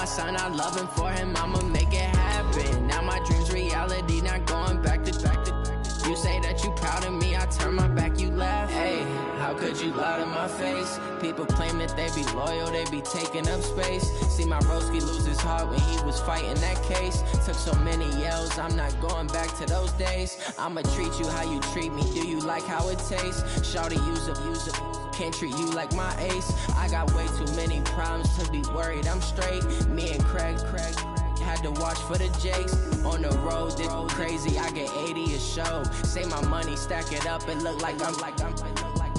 my son, I love him for him, I'ma make it happen. Now my dream's reality, not going back to. You say that you proud of me, I turn my back, you laugh. Hey, how could you lie to my face? People claim that they be loyal, they be taking up space. See my broski lose his heart when he was fighting that case. Took so many yells, I'm not going back to those days. I'ma treat you how you treat me, do you like how it tastes? Shawty, use up, can't treat you like my ace. I got way too many problems to be worried, I'm straight. Me and Craig had to watch for the Jakes. On the road, this crazy, I get 80 a show. Say my money, stack it up, it look like I'm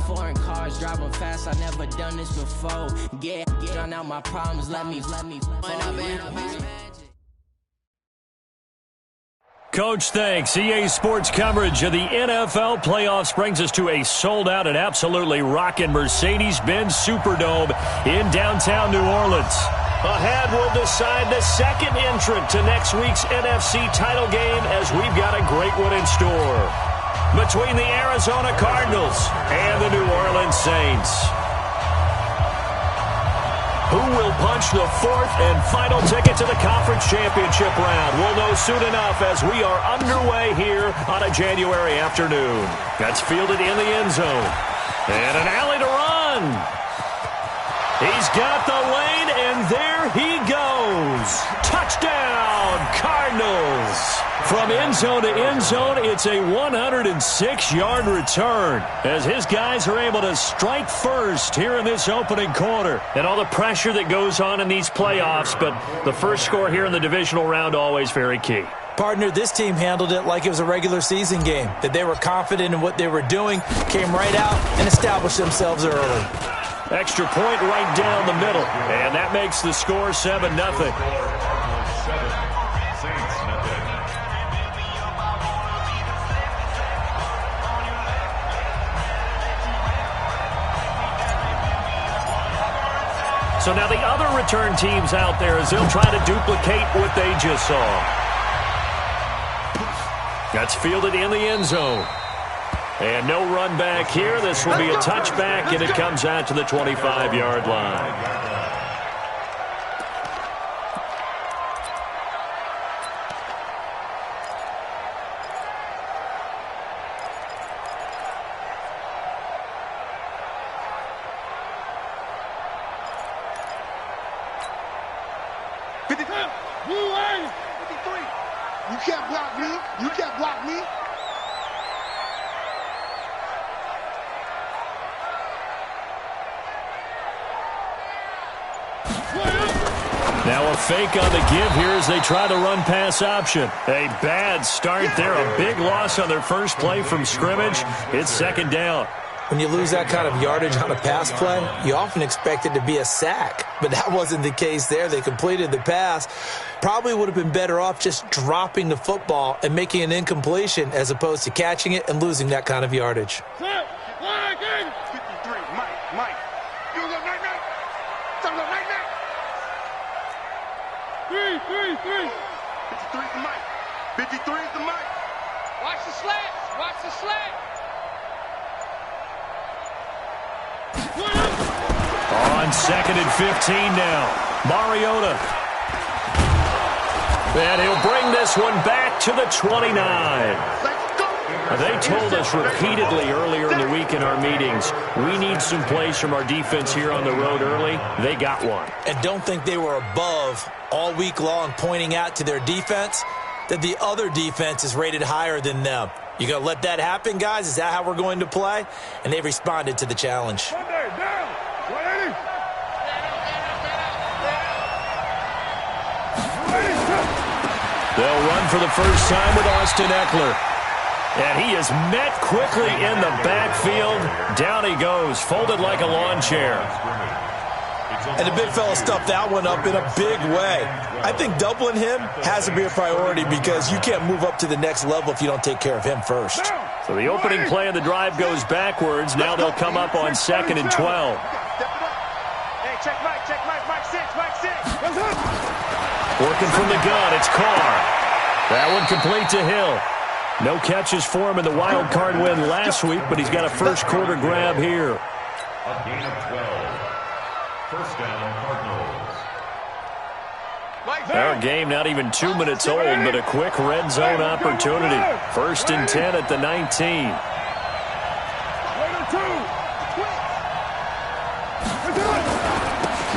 foreign cars, driving fast, I never done this before. Get on out my problems, let me Coach, thanks. EA Sports coverage of the NFL playoffs brings us to a sold-out and absolutely rocking Mercedes-Benz Superdome in downtown New Orleans. Ahead, we'll decide the second entrant to next week's NFC title game as we've got a great one in store. Between the Arizona Cardinals and the New Orleans Saints. Who will punch the fourth and final ticket to the conference championship round? We'll know soon enough as we are underway here on a January afternoon. That's fielded in the end zone. And an alley to run. He's got the lane, and there he goes. Touchdown, Cardinals. From end zone to end zone, it's a 106-yard return as his guys are able to strike first here in this opening quarter. And all the pressure that goes on in these playoffs, but the first score here in the divisional round always very key. Partner, this team handled it like it was a regular season game, that they were confident in what they were doing, came right out and established themselves early. Extra point right down the middle, and that makes the score 7-0. So now the other return teams out there as they'll try to duplicate what they just saw. That's fielded in the end zone. And no run back here. This will be a touchback, and it comes out to the 25-yard line. You can't block me. You can't block me. Now a fake on the give here as they try to run pass option. A bad start there. A big loss on their first play from scrimmage. It's second down. When you lose that kind of yardage on a pass play, you often expect it to be a sack. But that wasn't the case there. They completed the pass. Probably would have been better off just dropping the football and making an incompletion as opposed to catching it and losing that kind of yardage. 53, Mike. You look like that. Something like that. 3. 53 to Mike. 53 to Mike. Watch the slats. Watch the slats. On second and 15 now. Mariota. And he'll bring this one back to the 29. They told us repeatedly earlier in the week in our meetings, we need some plays from our defense here on the road early. They got one. And don't think they were above all week long pointing out to their defense that the other defense is rated higher than them. You going to let that happen, guys? Is that how we're going to play? And they responded to the challenge. They'll run for the first time with Austin Eckler. And he is met quickly in the backfield. Down he goes, folded like a lawn chair. And the big fella stuffed that one up in a big way. I think doubling him has to be a priority because you can't move up to the next level if you don't take care of him first. So the opening play of the drive goes backwards. Now they'll come up on 2nd and 12. Hey, check Mike, Mike 6. Working from the gun, it's Carr. That one complete to Hill. No catches for him in the wild card win last week, but he's got a first quarter grab here. A gain of 12. First down, Cardinals. Our game not even 2 minutes old, but a quick red zone opportunity. 1st and 10 at the 19.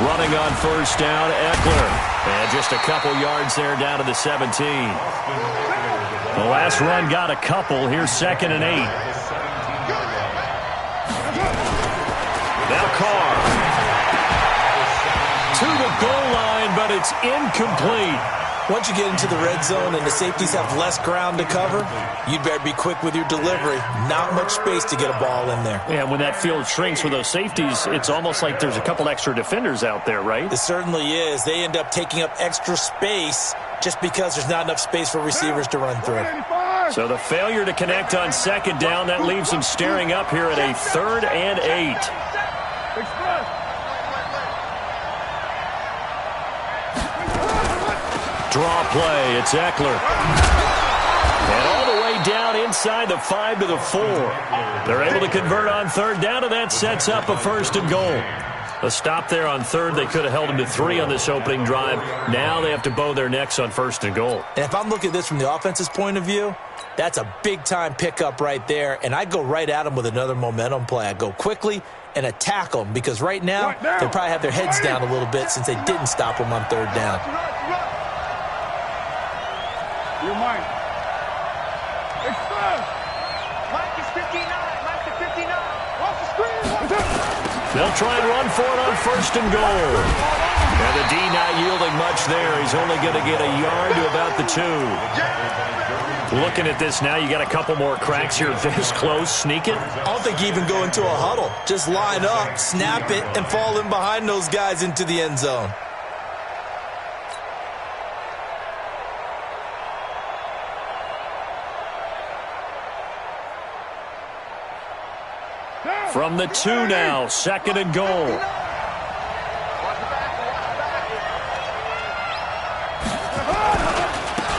Running on 1st down, Eckler. And just a couple yards there down to the 17. The last run got a couple. Here's 2nd and 8. Now Carr. To the goal line, but it's incomplete. Once you get into the red zone and the safeties have less ground to cover, you'd better be quick with your delivery. Not much space to get a ball in there. Yeah, when that field shrinks with those safeties, it's almost like there's a couple extra defenders out there, right? It certainly is. They end up taking up extra space just because there's not enough space for receivers to run through. So the failure to connect on 2nd down, that leaves them staring up here at a 3rd and 8. Draw play, it's Eckler. And all the way down inside the 5 to the 4. They're able to convert on 3rd down, and that sets up a 1st and goal. A stop there on 3rd. They could have held them to 3 on this opening drive. Now they have to bow their necks on 1st and goal. And if I'm looking at this from the offense's point of view, that's a big-time pickup right there, and I go right at them with another momentum play. I go quickly and attack them because right now they probably have their heads down a little bit since they didn't stop them on 3rd down. You're mine. Mike is 59. Mike is 59. Off the screen. They'll try and run for it on 1st and goal. And the D not yielding much there. He's only going to get a yard to about the 2. Looking at this now, you got a couple more cracks here. This close, sneak it. I don't think you even go into a huddle. Just line up, snap it, and fall in behind those guys into the end zone. From the 2 now, 2nd and goal.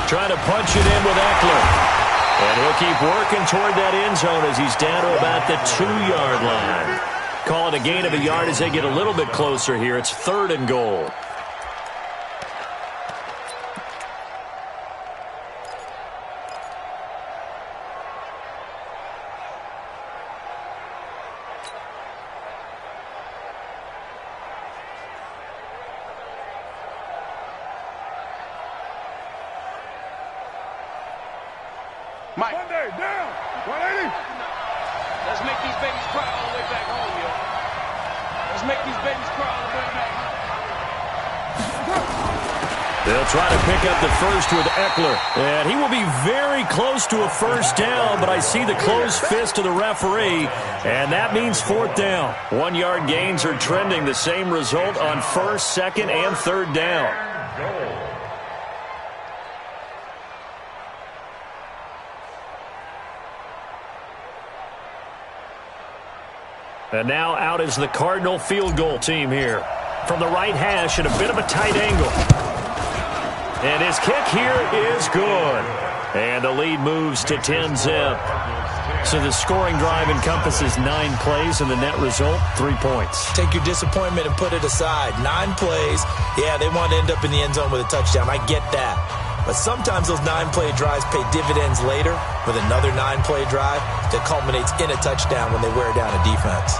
Trying to punch it in with Eckler. And he'll keep working toward that end zone as he's down to about the 2-yard line. Call it a gain of a yard as they get a little bit closer here. It's 3rd and goal. Mike. Monday, down. 180. Let's make these babies cry all the way back home, yo. Let's make these babies cry all the way back home. They'll try to pick up the 1st with Eckler. And he will be very close to a 1st down, but I see the closed fist of the referee, and that means 4th down. 1-yard gains are trending. The same result on 1st, 2nd, and 3rd down. And now out is the Cardinal field goal team here. From the right hash at a bit of a tight angle. And his kick here is good. And the lead moves to 10-zip. So the scoring drive encompasses 9 plays, and the net result, 3 points. Take your disappointment and put it aside. 9 plays. Yeah, they want to end up in the end zone with a touchdown. I get that. But sometimes those 9-play drives pay dividends later with another 9-play drive that culminates in a touchdown when they wear down a defense.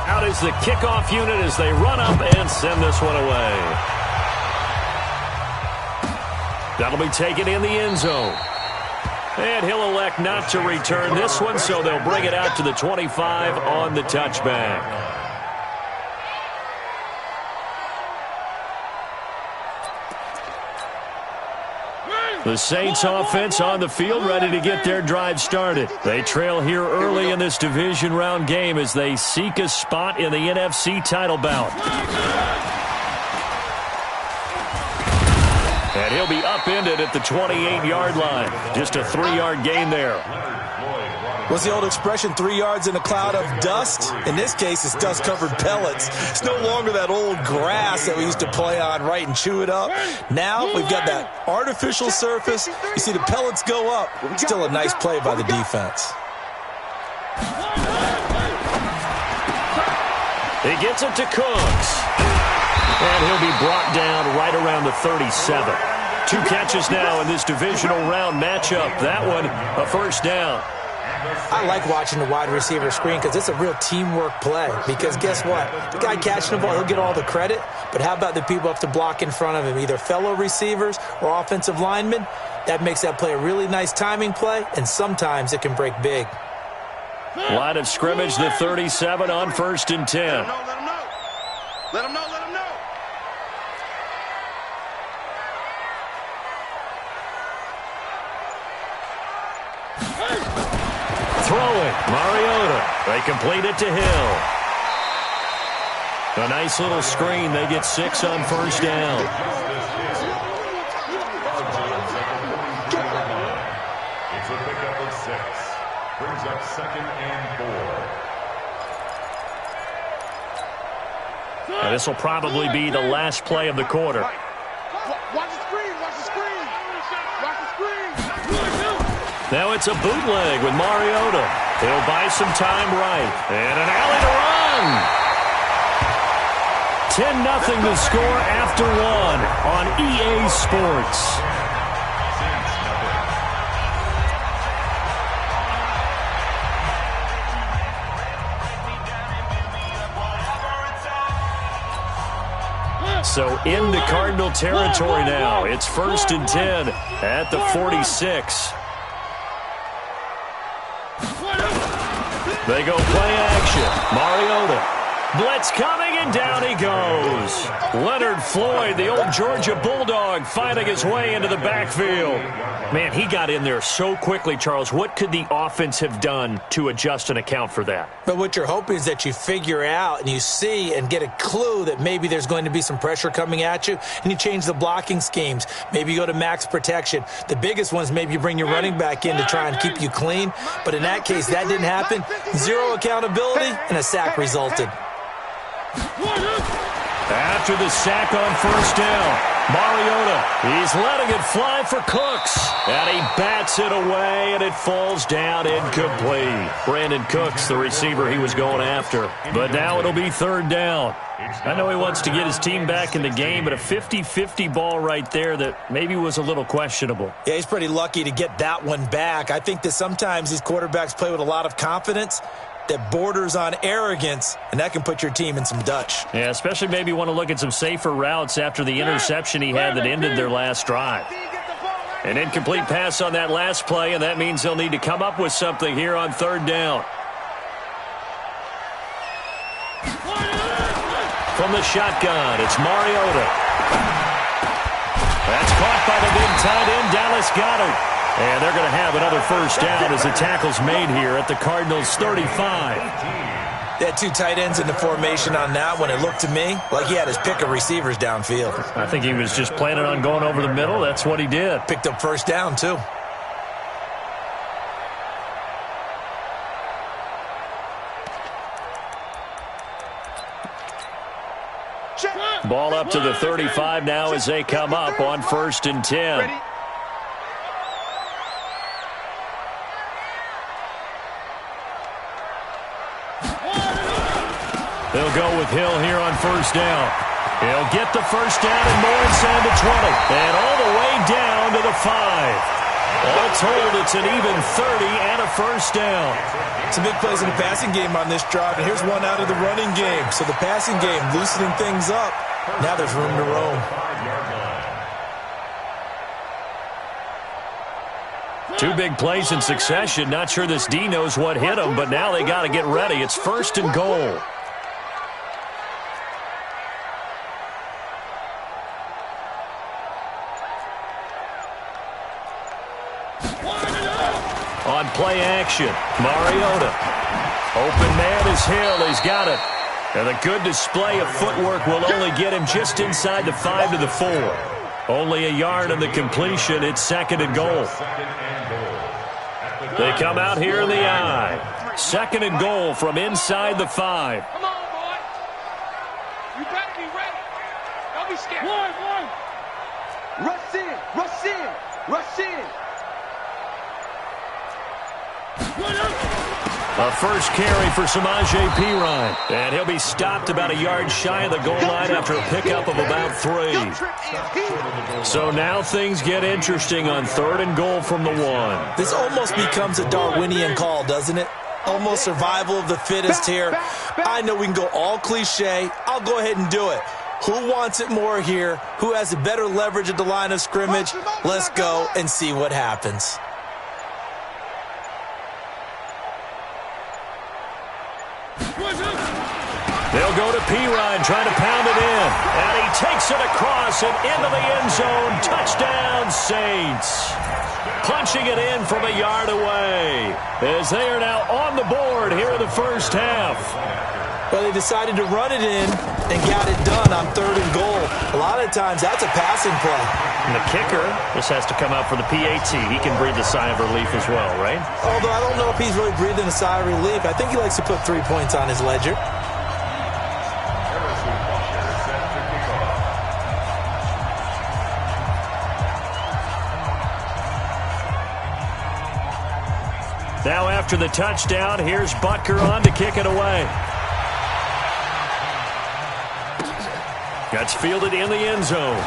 Out is the kickoff unit as they run up and send this one away. That'll be taken in the end zone. And he'll elect not to return this one, so they'll bring it out to the 25 on the touchback. The Saints offense on the field, ready to get their drive started. They trail here early in this division round game as they seek a spot in the NFC title bout. And he'll be upended at the 28-yard line. Just a 3-yard gain there. What's the old expression, 3 yards in a cloud of dust? In this case, it's dust-covered pellets. It's no longer that old grass that we used to play on, right, and chew it up. Now we've got that artificial surface. You see the pellets go up. Still a nice play by the defense. He gets it to Cooks. And he'll be brought down right around the 37. 2 catches now in this divisional round matchup. That one, a first down. I like watching the wide receiver screen because it's a real teamwork play. Because guess what? The guy catching the ball, he'll get all the credit. But how about the people up to block in front of him, either fellow receivers or offensive linemen? That makes that play a really nice timing play, and sometimes it can break big. Line of scrimmage, the 37 on 1st and 10. Let him know. Let him know. Let him know. Throwing, Mariota. They complete it to Hill. A nice little screen. They get 6 on 1st down. It's a pickup of 6. Brings up 2nd and 4. And this will probably be the last play of the quarter. Watch the screen. Watch the screen. Watch the screen. Now it's a bootleg with Mariota. He'll buy some time right. And an alley to run. 10-0 the score after 1 on EA Sports. So into Cardinal territory now. It's 1st and 10 at the 46. They go play action. Mariota. Blitz coming, and down he goes. Leonard Floyd, the old Georgia Bulldog, finding his way into the backfield. Man, he got in there so quickly, Charles. What could the offense have done to adjust and account for that? But what you're hoping is that you figure out and you see and get a clue that maybe there's going to be some pressure coming at you, and you change the blocking schemes. Maybe you go to max protection. The biggest ones, maybe you bring your running back in to try and keep you clean. But in that case, that didn't happen. 0 accountability, and a sack resulted. After the sack on 1st down, Mariota, he's letting it fly for Cooks. And he bats it away, and it falls down incomplete. Brandon Cooks, the receiver he was going after. But now it'll be 3rd down. I know he wants to get his team back in the game, but a 50-50 ball right there that maybe was a little questionable. Yeah, he's pretty lucky to get that one back. I think that sometimes these quarterbacks play with a lot of confidence that borders on arrogance, and that can put your team in some Dutch. Yeah, especially maybe want to look at some safer routes after the interception he had that ended their last drive. An incomplete pass on that last play, and that means they'll need to come up with something here on 3rd down. From the shotgun, it's Mariota. That's caught by the big tight end, Dallas Goedert. And they're going to have another 1st down as the tackle's made here at the Cardinals' 35. They had 2 tight ends in the formation on that one. It looked to me like he had his pick of receivers downfield. I think he was just planning on going over the middle. That's what he did. Picked up 1st down, too. Ball up to the 35 now as they come up on 1st and 10. They'll go with Hill here on 1st down. He'll get the 1st down and more inside the 20. And all the way down to the 5. All told, it's an even 30 and a 1st down. Some big plays in the passing game on this drive, and here's one out of the running game. So the passing game loosening things up. Now there's room to roam. Two big plays in succession. Not sure this D knows what hit him, but now they got to get ready. It's 1st and goal. On play action, Mariota. Open man is Hill. He's got it. And a good display of footwork will only get him just inside the 5 to the 4. Only a yard on the completion. It's 2nd and goal. They come out here in the I. 2nd and goal from inside the 5. Come on, boy. You better be ready. Don't be scared. One. Rush in. Rush in. Rush in. A first carry for Samaje Perine. And he'll be stopped about a yard shy of the goal line after a pickup of about 3. So now things get interesting on 3rd and goal from the 1. This almost becomes a Darwinian call, doesn't it? Almost survival of the fittest here. I know we can go all cliche. I'll go ahead and do it. Who wants it more here? Who has a better leverage at the line of scrimmage? Let's go and see what happens. They'll go to Perine, trying to pound it in. And he takes it across and into the end zone. Touchdown, Saints. Punching it in from a yard away as they are now on the board here in the first half. Well, they decided to run it in and got it done on 3rd and goal. A lot of times, that's a passing play. And the kicker just has to come out for the PAT. He can breathe a sigh of relief as well, right? Although I don't know if he's really breathing a sigh of relief. I think he likes to put 3 points on his ledger. Now after the touchdown, here's Butker on to kick it away. Gets fielded in the end zone.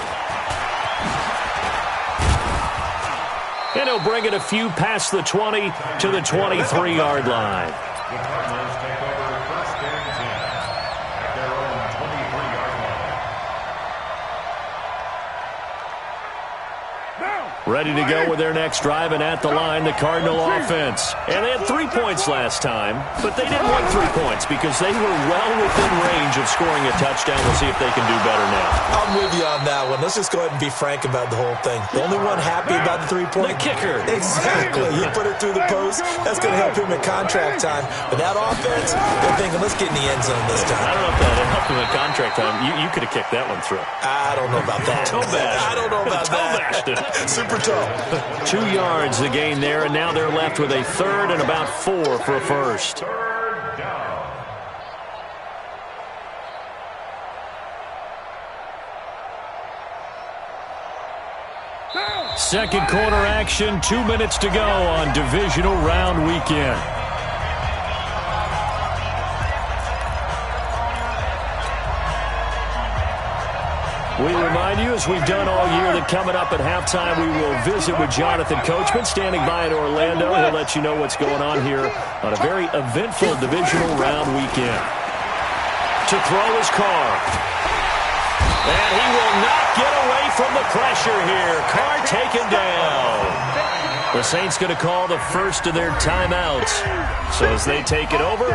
And he'll bring it a few past the 20 to the 23-yard line. The Cardinals take over 1st and 10 at their own 23-yard line. Ready to go with their next drive, and at the line, the Cardinal offense. And they had 3 points last time, but they didn't want 3 points because they were well within range of scoring a touchdown. We'll see if they can do better now. I'm with you on that one. Let's just go ahead and be frank about the whole thing. The only one happy about the 3-point? The kicker. Exactly. He put it through the post. That's going to help him at contract time. But that offense, they're thinking, let's get in the end zone this time. I don't know if that helped him at contract time. You could have kicked that one through. I don't know about that. I don't know about that. Super tough. 2 yards the gain there, and now they're left with a 3rd and about 4 for a first. 3rd down. Second quarter action, 2 minutes to go on divisional round weekend. We remind you, as we've done all year, that coming up at halftime, we will visit with Jonathan Coachman, standing by in Orlando. He'll let you know what's going on here on a very eventful divisional round weekend. To throw his car. And he will not get away from the pressure here. Carr taken down. The Saints going to call the first of their timeouts. So as they take it over,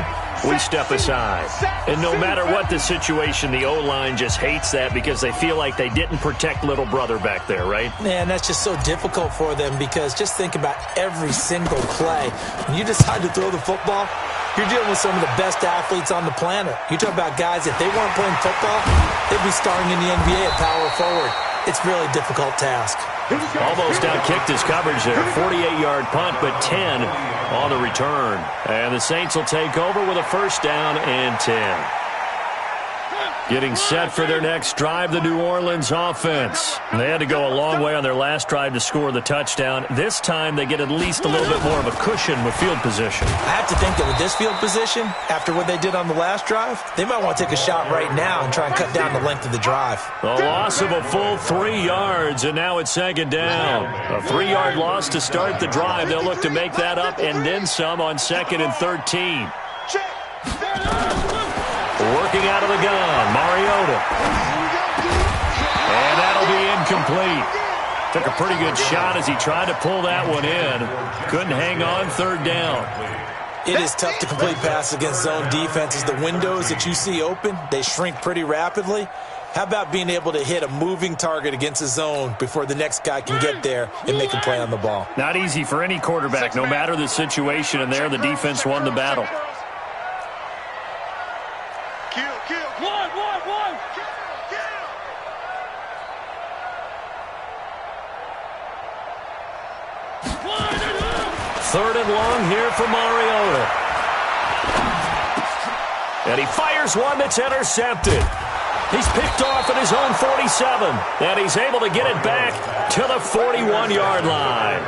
we step aside. And no matter what the situation, the O-line just hates that because they feel like they didn't protect little brother back there, right? Man, that's just so difficult for them because just think about every single play. When you decide to throw the football, you're dealing with some of the best athletes on the planet. You talk about guys, if they weren't playing football, they'd be starring in the NBA at power forward. It's a really difficult task. Almost outkicked his coverage there. 48-yard punt, but 10 on the return. And the Saints will take over with a first down and 10. Getting set for their next drive, the New Orleans offense. They had to go a long way on their last drive to score the touchdown. This time they get at least a little bit more of a cushion with field position. I have to think that with this field position, after what they did on the last drive, they might want to take a shot right now and try and cut down the length of the drive. A loss of a full 3 yards, and now it's second down. A 3-yard loss to start the drive. They'll look to make that up and then some on 2nd and 13. Working out of the gun, Mariota. And that'll be incomplete. Took a pretty good shot as he tried to pull that one in. Couldn't hang on, 3rd down. It is tough to complete passes against zone defenses. The windows that you see open, they shrink pretty rapidly. How about being able to hit a moving target against a zone before the next guy can get there and make a play on the ball? Not easy for any quarterback, no matter the situation, and there the defense won the battle. Third and long here for Mariota. And he fires one that's intercepted. He's picked off at his own 47. And he's able to get it back to the 41-yard line.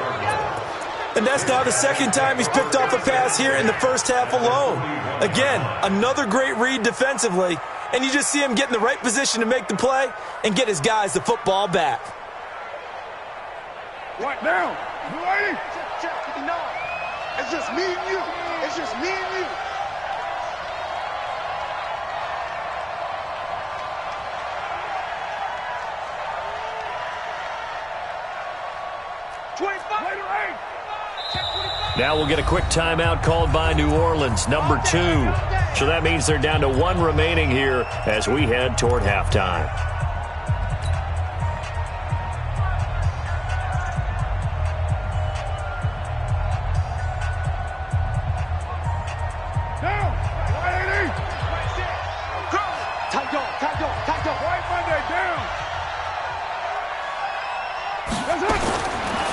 And that's now the second time he's picked off a pass here in the first half alone. Again, another great read defensively, and you just see him get in the right position to make the play and get his guys the football back. Right now. Ready? Check. No. It's just me and you. It's just me and you. Now we'll get a quick timeout called by New Orleans, number 2. So that means they're down to 1 remaining here as we head toward halftime.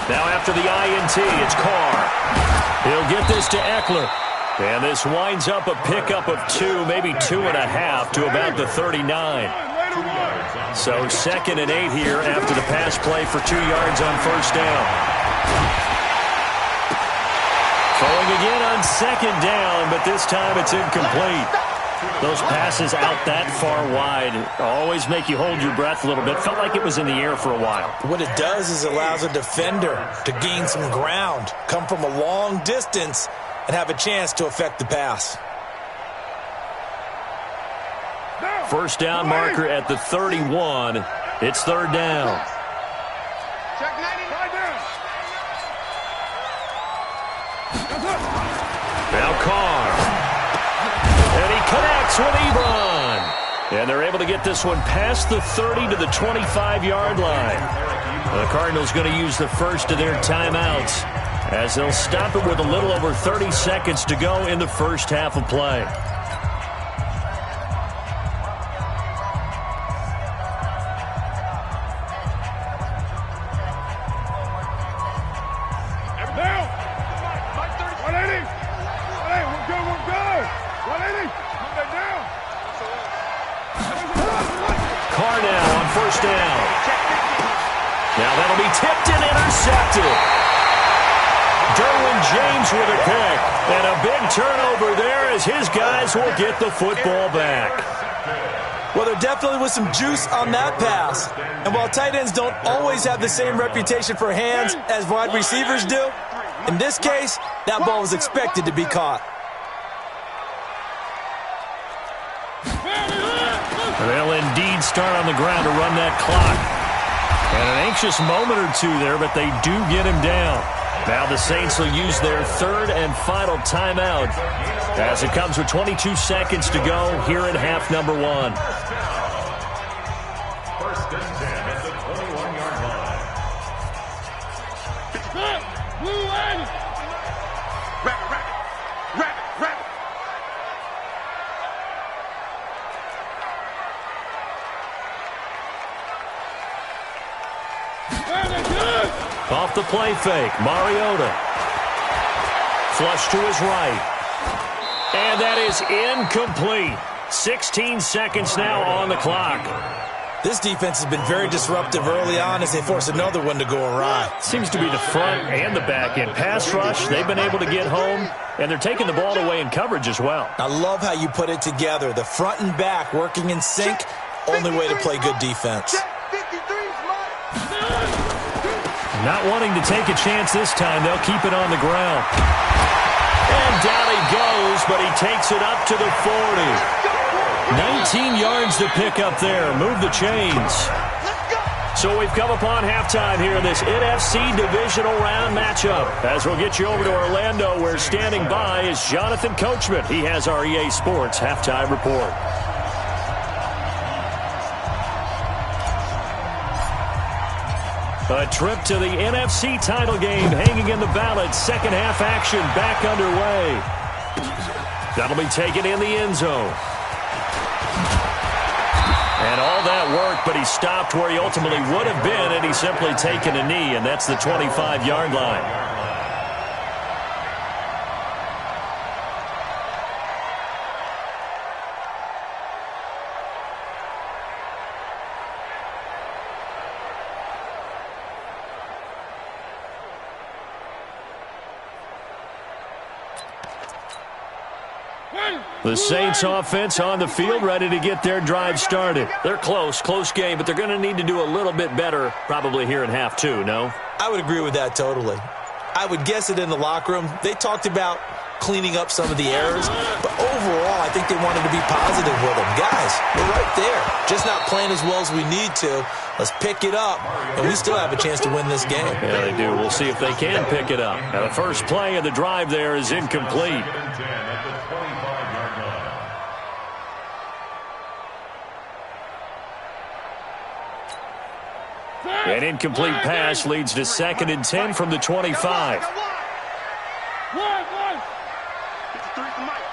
Now after the INT, it's Carr. He'll get this to Eckler. And this winds up a pickup of 2, maybe 2.5 to about the 39. So 2nd and 8 here after the pass play for 2 yards on first down. Throwing again on 2nd down, but this time it's incomplete. Those passes out that far wide always make you hold your breath a little bit. Felt like it was in the air for a while. What it does is allows a defender to gain some ground, come from a long distance, and have a chance to affect the pass. First down marker at the 31. It's 3rd down. Now Carr. And he connects with Ebron. And they're able to get this one past the 30 to the 25-yard line. The Cardinals going to use the first of their timeouts as they'll stop it with a little over 30 seconds to go in the first half of play. Tipped and intercepted. Derwin James with a pick. And a big turnover there as his guys will get the football back. Well, there definitely was some juice on that pass. And while tight ends don't always have the same reputation for hands as wide receivers do, in this case, that ball was expected to be caught. They'll indeed start on the ground to run that clock. And an anxious moment or two there, but they do get him down. Now the Saints will use their 3rd and final timeout as it comes with 22 seconds to go here in half number 1. 1st and 10 at the 21-yard line. Rabbit. Off the play fake, Mariota. Flush to his right. And that is incomplete. 16 seconds now on the clock. This defense has been very disruptive early on as they force another one to go awry. Seems to be the front and the back end. Pass rush, they've been able to get home, and they're taking the ball away in coverage as well. I love how you put it together. The front and back working in sync, only way to play good defense. Not wanting to take a chance this time, they'll keep it on the ground. And down he goes, but he takes it up to the 40. 19 yards to pick up there. Move the chains. So we've come upon halftime here in this NFC divisional round matchup. As we'll get you over to Orlando, where standing by is Jonathan Coachman. He has our EA Sports halftime report. A trip to the NFC title game hanging in the balance. Second half action back underway. That'll be taken in the end zone. And all that work, but he stopped where he ultimately would have been, and he's simply taken a knee, and that's the 25-yard line. The Saints offense on the field, ready to get their drive started. They're close game, but they're going to need to do a little bit better probably here in half two, no? I would agree with that totally. I would guess it in the locker room. They talked about cleaning up some of the errors, but overall, I think they wanted to be positive with them. Guys, we're right there. Just not playing as well as we need to. Let's pick it up, and we still have a chance to win this game. Yeah, they do. We'll see if they can pick it up. Now, the first play of the drive there is incomplete. An incomplete pass leads to 2nd and 10 from the 25. 53 is the mic.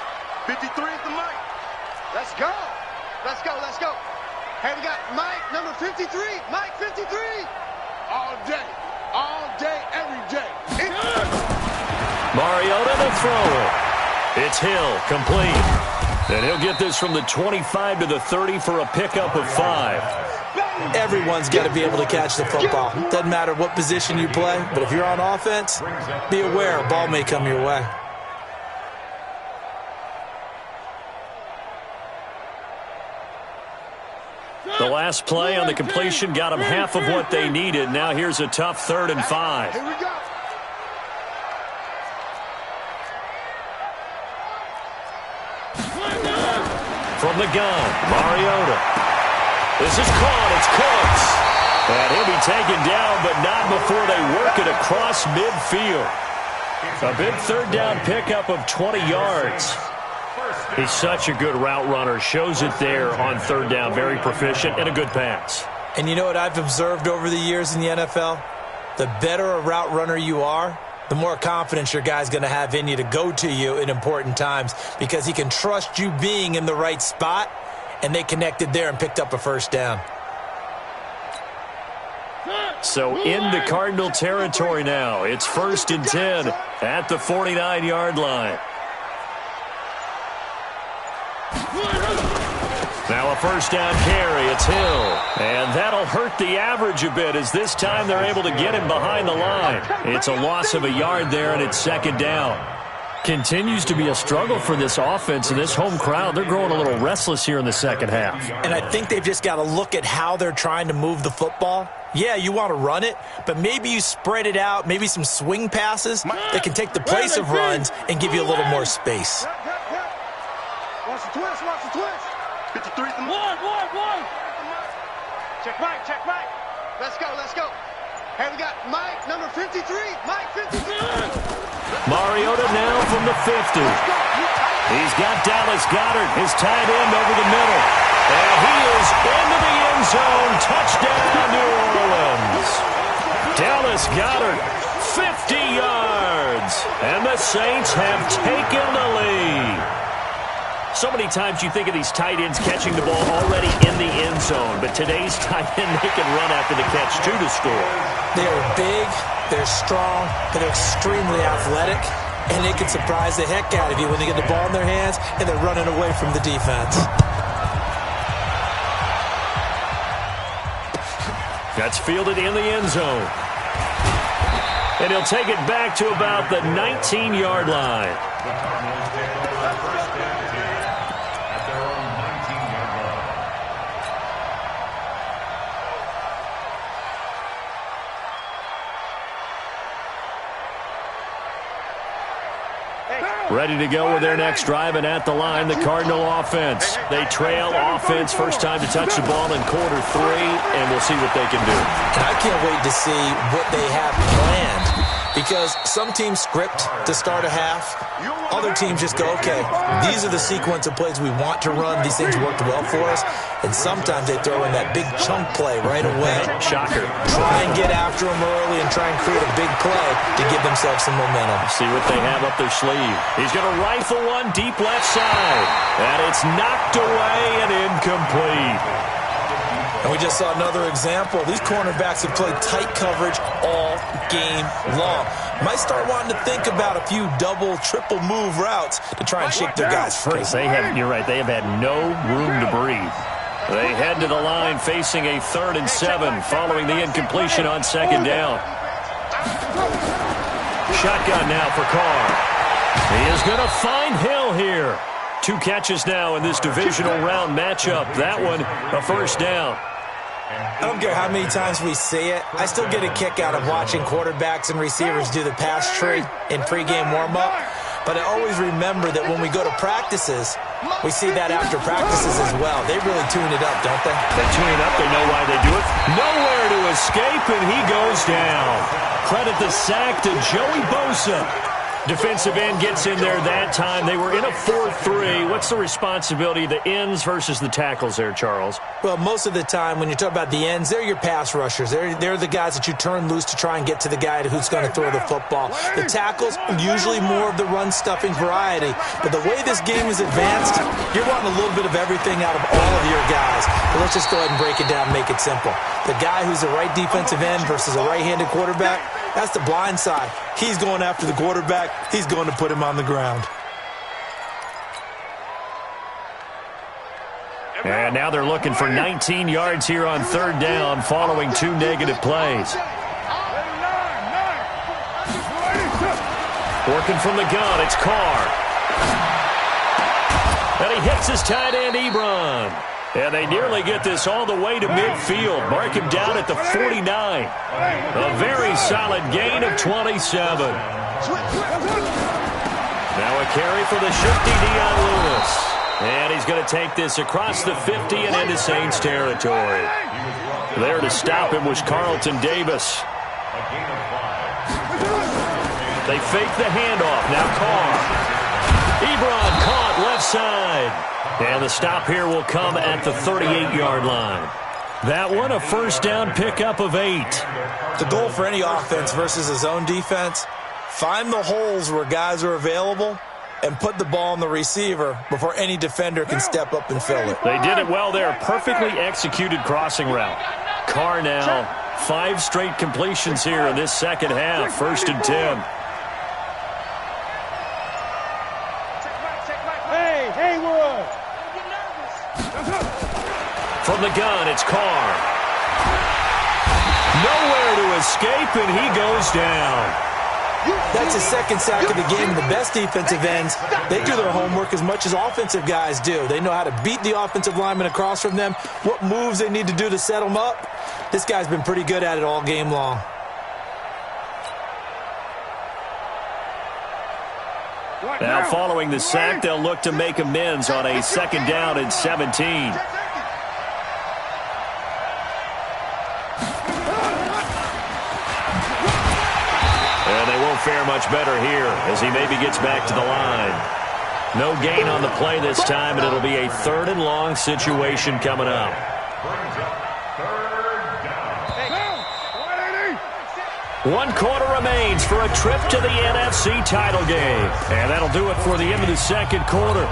53 is the mic. Let's go. Let's go. Let's go. Hey, we got Mike, number 53. Mike, 53. All day, every day. Mariota to throw it. It's Hill, complete. And he'll get this from the 25 to the 30 for a pickup of 5. Everyone's got to be able to catch the football. Doesn't matter what position you play, but if you're on offense, be aware a ball may come your way. The last play on the completion got them half of what they needed. Now here's a tough 3rd and 5. Here we go. From the gun, Mariota. This is caught. It's Cooks. And he'll be taken down, but not before they work it across midfield. A big 3rd down pickup of 20 yards. He's such a good route runner. Shows it there on 3rd down. Very proficient and a good pass. And you know what I've observed over the years in the NFL? The better a route runner you are, the more confidence your guy's going to have in you to go to you in important times because he can trust you being in the right spot, and they connected there and picked up a 1st down. So into Cardinal territory now. It's 1st and 10 at the 49-yard line. Now a 1st down carry. It's Hill. And that'll hurt the average a bit as this time they're able to get him behind the line. It's a loss of a yard there, and it's 2nd down. Continues to be a struggle for this offense and this home crowd. They're growing a little restless here in the second half. And I think they've just got to look at how they're trying to move the football. Yeah, you want to run it, but maybe you spread it out, maybe some swing passes that can take the place of runs and give you a little more space. Watch the twist, watch the twist. 53 is the mic. One. Check Mike. Let's go. Hey, we got Mike, number 53. Mike, 53. Mariota now from the 50. He's got Dallas Goedert, his tight end, over the middle. And he is into the end zone. Touchdown, New Orleans. Dallas Goedert, 50 yards. And the Saints have taken the lead. So many times you think of these tight ends catching the ball already in the end zone, but today's tight end, they can run after the catch, too, to score. They're big, they're strong, but they're extremely athletic, and they can surprise the heck out of you when they get the ball in their hands and they're running away from the defense. That's fielded in the end zone. And he'll take it back to about the 19-yard line. Ready to go with their next drive, and at the line, the Cardinal offense. They trail offense, first time to touch the ball in quarter 3, and we'll see what they can do. And I can't wait to see what they have planned, because some teams script to start a half. Other teams just go, okay, these are the sequence of plays we want to run. These things worked well for us. And sometimes they throw in that big chunk play right away. Shocker. Try and get after them early and try and create a big play to give themselves some momentum. See what they have up their sleeve. He's going to rifle one deep left side. And it's knocked away and incomplete. And we just saw another example. These cornerbacks have played tight coverage all game long. Might start wanting to think about a few double, triple move routes to try and shake their guys free. You're right, they have had no room to breathe. They head to the line facing a 3rd and 7 following the incompletion on 2nd down. Shotgun now for Carr. He is going to find Hill here. 2 catches now in this divisional round matchup. That one, a first down. I don't care how many times we see it. I still get a kick out of watching quarterbacks and receivers do the pass tree in pregame warm-up. But I always remember that when we go to practices, we see that after practices as well. They really tune it up, don't they? They tune it up. They know why they do it. Nowhere to escape, and he goes down. Credit the sack to Joey Bosa. Defensive end gets in there that time. They were in a 4-3. What's the responsibility of the ends versus the tackles there, Charles? Well, most of the time when you talk about the ends, they're your pass rushers. They're the guys that you turn loose to try and get to the guy who's going to throw the football. The tackles, usually more of the run-stuffing variety. But the way this game is advanced, you're wanting a little bit of everything out of all of your guys. But let's just go ahead and break it down and make it simple. The guy who's a right defensive end versus a right-handed quarterback, that's the blind side. He's going after the quarterback. He's going to put him on the ground. And now they're looking for 19 yards here on 3rd down following 2 negative plays. Working from the gun, it's Carr. And he hits his tight end, Ebron. And they nearly get this all the way to midfield. Mark him down at the 49. A very solid gain of 27. Now a carry for the shifty Dion Lewis. And he's going to take this across the 50 and into Saints territory. There to stop him was Carlton Davis. They fake the handoff. Now Carr. Ebron caught left side. And the stop here will come at the 38-yard line. That one, a first down pickup of 8. The goal for any offense versus a zone defense, find the holes where guys are available and put the ball on the receiver before any defender can step up and fill it. They did it well there. Perfectly executed crossing route. Carr now, 5 straight completions here in this second half. 1st and 10. From the gun, it's Carr. Nowhere to escape, and he goes down. That's his 2nd sack of the game. The best defensive ends, they do their homework as much as offensive guys do. They know how to beat the offensive lineman across from them, what moves they need to do to set them up. This guy's been pretty good at it all game long. Now following the sack, they'll look to make amends on a 2nd down and 17. And they won't fare much better here as he maybe gets back to the line. No gain on the play this time, and it'll be a 3rd and long situation coming up. 1 quarter remains for a trip to the NFC title game. And that'll do it for the end of the 2nd quarter.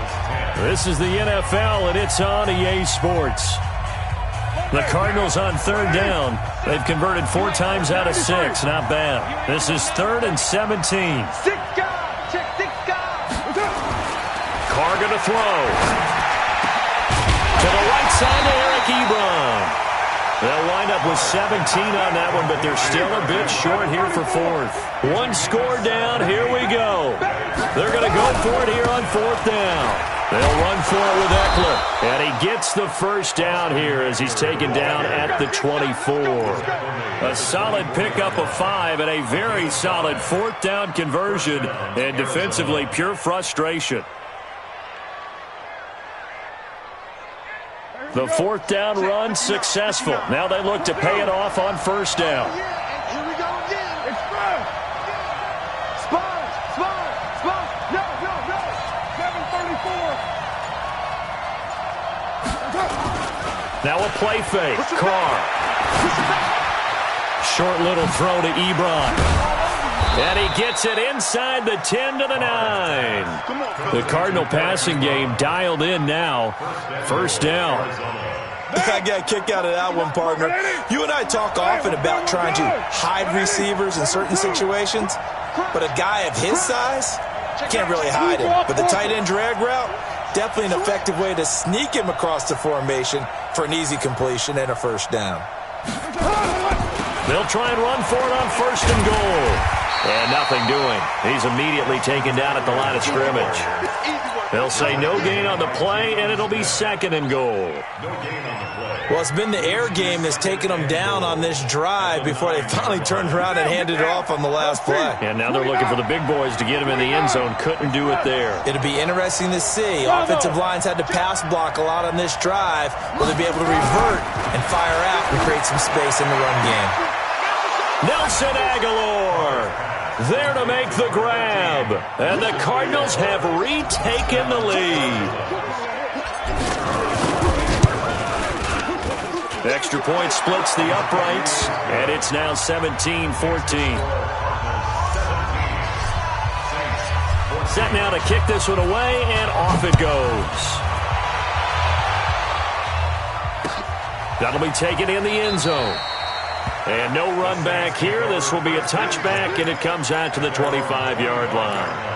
This is the NFL, and it's on EA Sports. The Cardinals on 3rd down. They've converted 4 times out of 6. Not bad. This is 3rd and 17. Carr going to throw. To the right side to Eric Ebron. They'll wind up with 17 on that one, but they're still a bit short here for 4th. 1 score down. Here we go. They're going to go for it here on 4th down. They'll run for it with Eckler. And he gets the first down here as he's taken down at the 24. A solid pickup of 5 and a very solid 4th down conversion. And defensively, pure frustration. The 4th down run successful. Now they look to pay it off on 1st down. Here we go again. It's fun. No. 734. Now a play fake. Carr. Short little throw to Ebron. And he gets it inside the 10 to the 9. The Cardinal passing game dialed in now. 1st down. I got a kick out of that one, partner. You and I talk often about trying to hide receivers in certain situations, but a guy of his size can't really hide him. But the tight end drag route, definitely an effective way to sneak him across the formation for an easy completion and a 1st down. They'll try and run for it on 1st and goal. And nothing doing. He's immediately taken down at the line of scrimmage. They'll say no gain on the play, and it'll be 2nd and goal. Well, it's been the air game that's taken them down on this drive before they finally turned around and handed it off on the last play. And now they're looking for the big boys to get him in the end zone. Couldn't do it there. It'll be interesting to see. Offensive lines had to pass block a lot on this drive. Will they be able to revert and fire out and create some space in the run game? Nelson Aguilar there to make the grab. And the Cardinals have retaken the lead. Extra point splits the uprights, and it's now 17-14. Set now to kick this one away, and off it goes. That'll be taken in the end zone. And no run back here. This will be a touchback, and it comes out to the 25-yard line.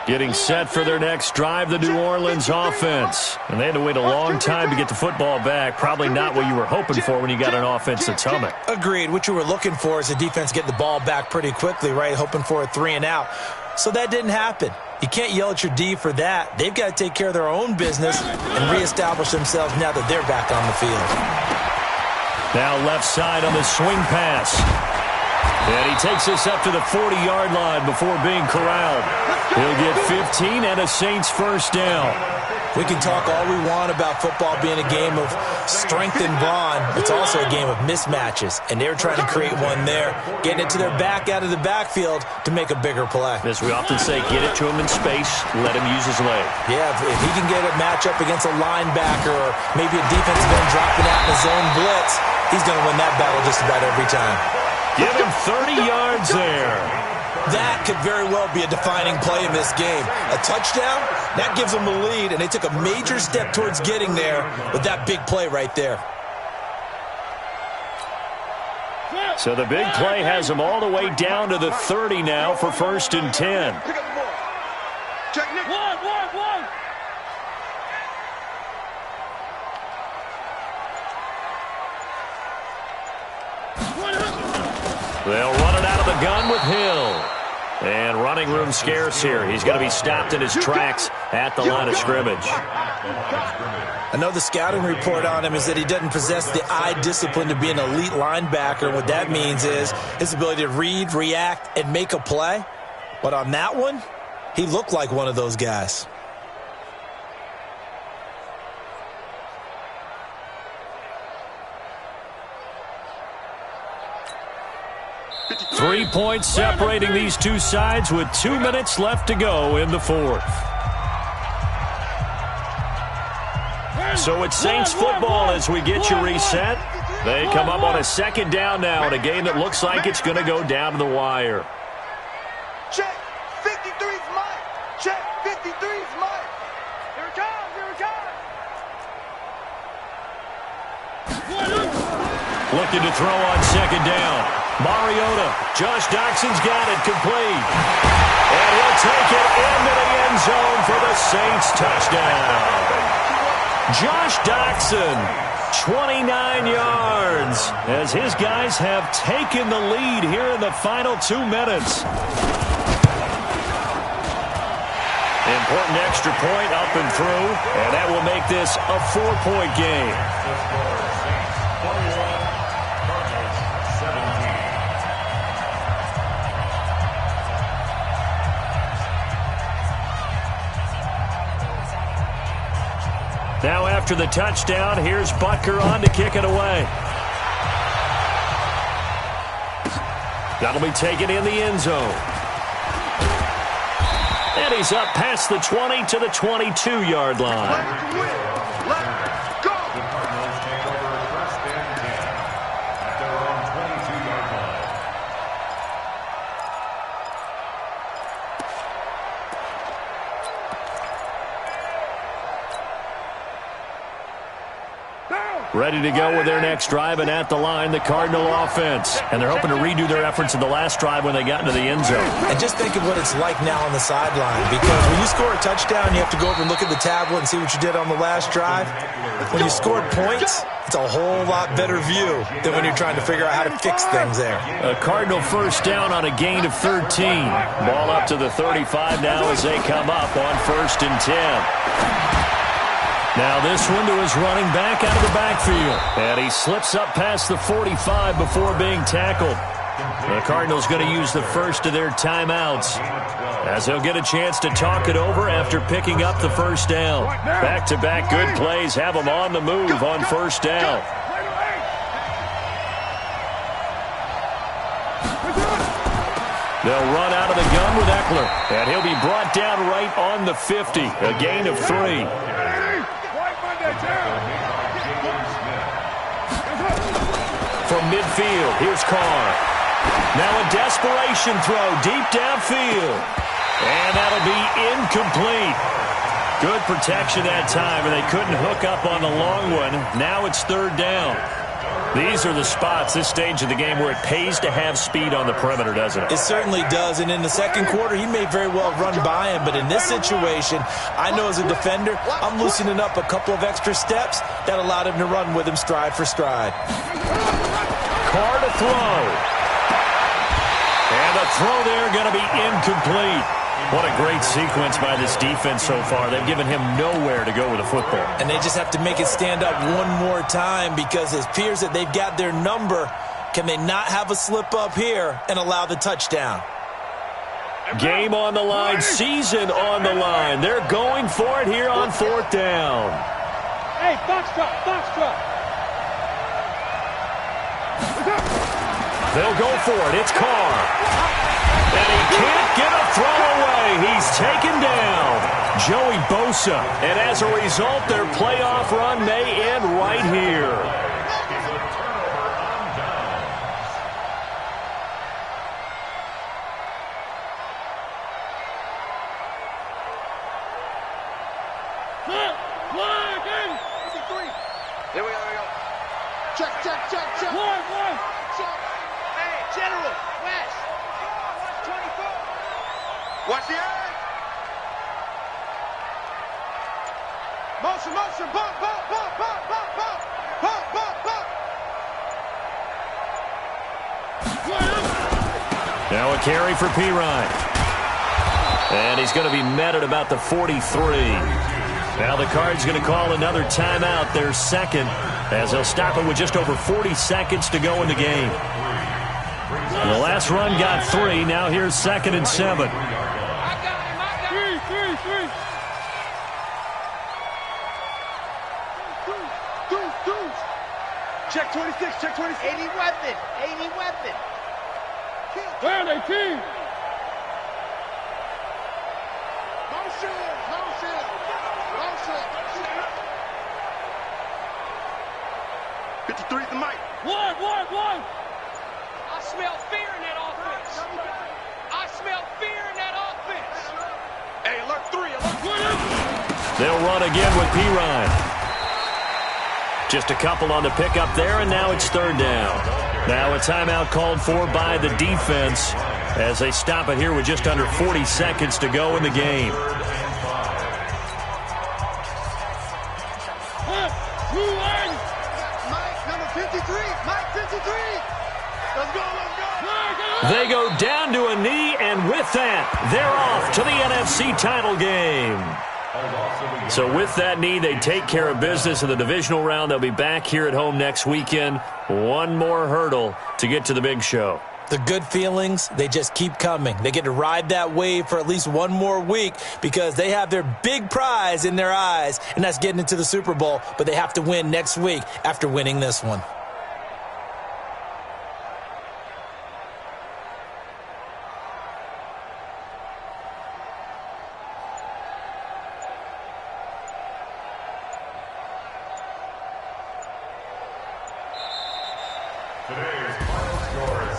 Getting set for their next drive, the New Orleans offense. And they had to wait a long time to get the football back. Probably not what you were hoping for when you got an offense that's humming. Agreed. What you were looking for is the defense getting the ball back pretty quickly, right? Hoping for a 3 and out. So that didn't happen. You can't yell at your D for that. They've got to take care of their own business and reestablish themselves now that they're back on the field. Now left side on the swing pass. And he takes us up to the 40-yard line before being corralled. He'll get 15 and a Saints first down. We can talk all we want about football being a game of strength and brawn. It's also a game of mismatches, and they're trying to create one there, getting it to their back out of the backfield to make a bigger play. As we often say, get it to him in space, let him use his leg. Yeah, if he can get a matchup against a linebacker or maybe a defensive end dropping out in his own blitz, he's going to win that battle just about every time. Give him 30 yards there. That could very well be a defining play in this game. A touchdown, that gives them the lead, and they took a major step towards getting there with that big play right there. So the big play has them all the way down to the 30 now for 1st and 10. Pick up the ball. Check Nick. One. They'll run it out of the gun with Hill. And running room scarce here. He's going to be stopped in his tracks at the line of scrimmage. I know the scouting report on him is that he doesn't possess the eye discipline to be an elite linebacker. What that means is his ability to read, react, and make a play. But on that one, he looked like one of those guys. Three points separating these two sides with 2 minutes left to go in the fourth. So it's Saints football as we get you reset. They come up on a 2nd down now in a game that looks like it's going to go down to the wire. Check. 53's Mike. Check. 53's Mike. Here it comes. Looking to throw on 2nd down. Mariota. Josh Doxson's got it complete. And he'll take it into the end zone for the Saints touchdown. Josh Doxson, 29 yards, as his guys have taken the lead here in the final 2 minutes. Important extra point up and through, and that will make this a 4-point game. Now after the touchdown, here's Butker on to kick it away. That'll be taken in the end zone. And he's up past the 20 to the 22-yard line. Ready to go with their next drive, and at the line, the Cardinal offense. And they're hoping to redo their efforts in the last drive when they got into the end zone. And just think of what it's like now on the sideline, because when you score a touchdown, you have to go over and look at the tablet and see what you did on the last drive. When you scored points, it's a whole lot better view than when you're trying to figure out how to fix things there. A Cardinal first down on a gain of 13. Ball up to the 35 now as they come up on 1st and 10. Now this one to his running back out of the backfield. And he slips up past the 45 before being tackled. The Cardinals going to use the first of their timeouts, as they'll get a chance to talk it over after picking up the first down. Back-to-back good plays have them on the move on 1st down. They'll run out of the gun with Eckler, and he'll be brought down right on the 50, a gain of 3. From midfield, here's Carr. Now a desperation throw deep downfield. And that'll be incomplete. Good protection that time, and they couldn't hook up on the long one. Now it's 3rd down. These are the spots, this stage of the game, where it pays to have speed on the perimeter, doesn't it? It certainly does, and in the second quarter, he may very well run by him, but in this situation, I know as a defender, I'm loosening up a couple of extra steps that allowed him to run with him stride for stride. Carr to throw. And the throw there going to be incomplete. What a great sequence by this defense so far. They've given him nowhere to go with the football. And they just have to make it stand up one more time, because it appears that they've got their number. Can they not have a slip up here and allow the touchdown? Game on the line, season on the line. They're going for it here on 4th down. Hey, box truck. They'll go for it. It's Carr. And he can't get a throw away. He's taken down. Joey Bosa. And as a result, their playoff run may end right here. Here we go. Check. One. Hey, General, West. 24. Watch the eye. Motion. Bump. Now a carry for Pirine. And he's going to be met at about the 43. Now the Cards going to call another timeout, their second, as they'll stop it with just over 40 seconds to go in the game. The last run got 3. Now here's 2nd and 7. Check 26. 80 weapon. Where they team? Motion. 53 at the mic. One. I smell fear in that offense. Hey, alert 3. They'll run again with Pirine. Just a couple on the pickup there, and now it's 3rd down. Now a timeout called for by the defense as they stop it here with just under 40 seconds to go in the game. Mike, number 53. Mike, 53. Let's go. They go down to a knee, and with that, they're off to the NFC title game. So with that knee, they take care of business in the divisional round. They'll be back here at home next weekend. One more hurdle to get to the big show. The good feelings, they just keep coming. They get to ride that wave for at least one more week, because they have their big prize in their eyes, and that's getting into the Super Bowl. But they have to win next week after winning this one.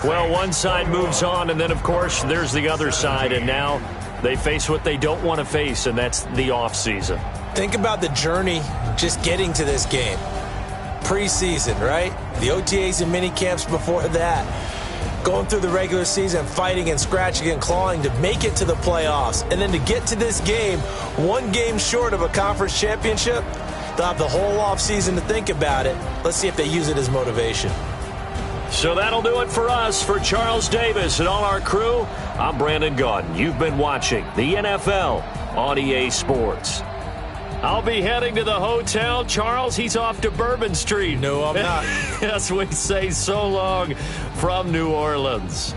Well, one side moves on, and then, of course, there's the other side, and now they face what they don't want to face, and that's the offseason. Think about the journey just getting to this game. preseason, right? The OTAs and mini camps before that. Going through the regular season, fighting and scratching and clawing to make it to the playoffs. And then to get to this game, one game short of a conference championship, they'll have the whole offseason to think about it. Let's see if they use it as motivation. So that'll do it for us. For Charles Davis and all our crew, I'm Brandon Gaudin. You've been watching the NFL on EA Sports. I'll be heading to the hotel. Charles, he's off to Bourbon Street. No, I'm not. Yes, we say so long from New Orleans.